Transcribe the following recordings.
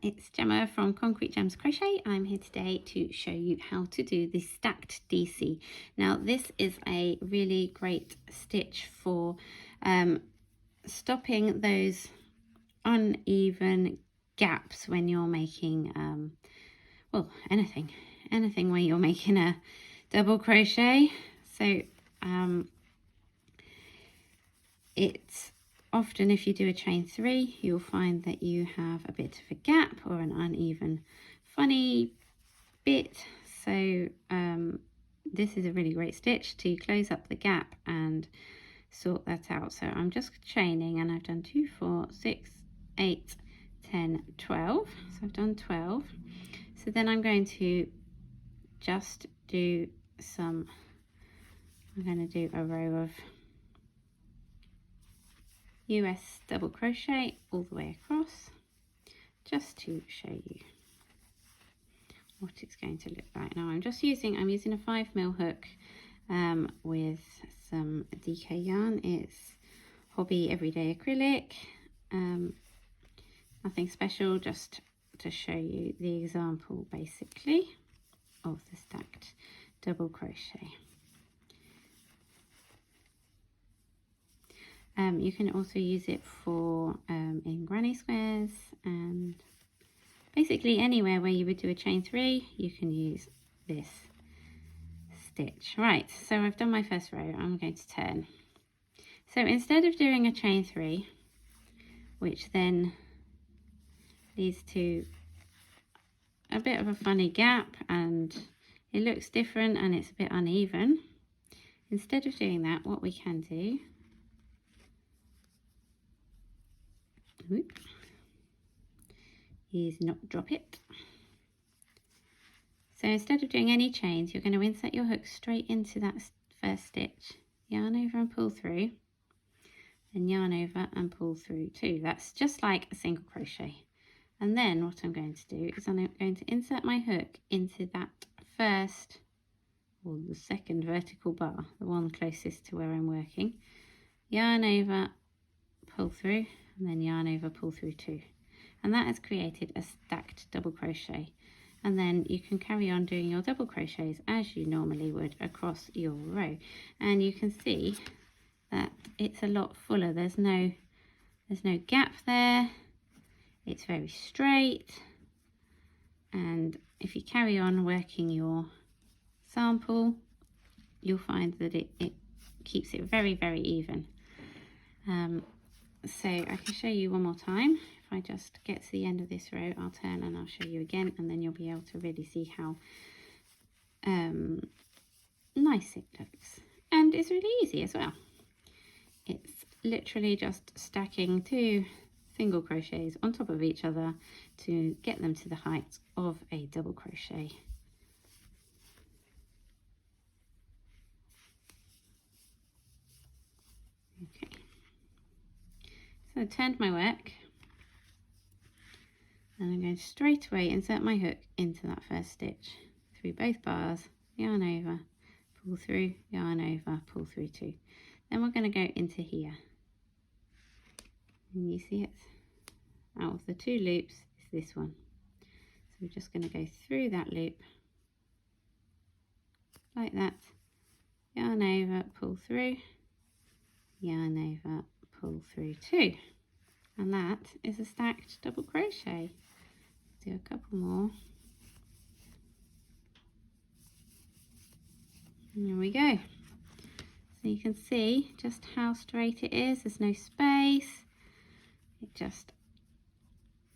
it's Gemma from Concrete Gems Crochet. I'm here today to show you how to do the stacked DC. Now this is a really great stitch for stopping those uneven gaps when you're making well, anything where you're making a double crochet. So it's often, if you do a chain 3, you'll find that you have a bit of a gap or an uneven funny bit. So this is a really great stitch to close up the gap and sort that out. So I'm just chaining, and I've done 2, 4, 6, 8, 10, 12. So I've done 12. So then I'm going to just do some, I'm going to do a row of US double crochet all the way across, just to show you what it's going to look like. Now I'm using a 5mm hook with some DK yarn. It's Hobby Everyday Acrylic, nothing special, just to show you the example basically of the stacked double crochet. You can also use it for in granny squares, and basically anywhere where you would do a chain 3 you can use this stitch. Right, so I've done my first row. I'm going to turn. So instead of doing a chain 3, which then leads to a bit of a funny gap and it looks different and it's a bit uneven, instead of doing that, what we can do is not drop it. So instead of doing any chains, you're going to insert your hook straight into that first stitch, yarn over and pull through, and yarn over and pull through too. That's just like a single crochet. And then what I'm going to do is I'm going to insert my hook into that first, or the second vertical bar, the one closest to where I'm working, yarn over, pull through, and then yarn over, pull through 2, and that has created a stacked double crochet. And then you can carry on doing your double crochets as you normally would across your row, and you can see that it's a lot fuller. There's no gap there. It's very straight, and if you carry on working your sample, you'll find that it keeps it very, very even. So I can show you one more time. If I just get to the end of this row, I'll turn and I'll show you again, and then you'll be able to really see how nice it looks. And it's really easy as well. It's literally just stacking 2 single crochets on top of each other to get them to the height of a double crochet. Okay. So I turned my work, and I'm going to straight away insert my hook into that first stitch through both bars, yarn over, pull through, yarn over, pull through 2. Then we're going to go into here, and you see it, out of the 2 loops is this one. So we're just going to go through that loop like that, yarn over, pull through, yarn over, pull through 2, and that is a stacked double crochet. Do a couple more, and there we go. So you can see just how straight it is. There's no space. It just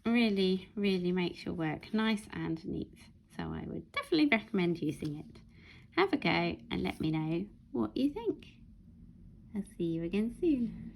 really, really makes your work nice and neat. So I would definitely recommend using it. Have a go and let me know what you think. I'll see you again soon.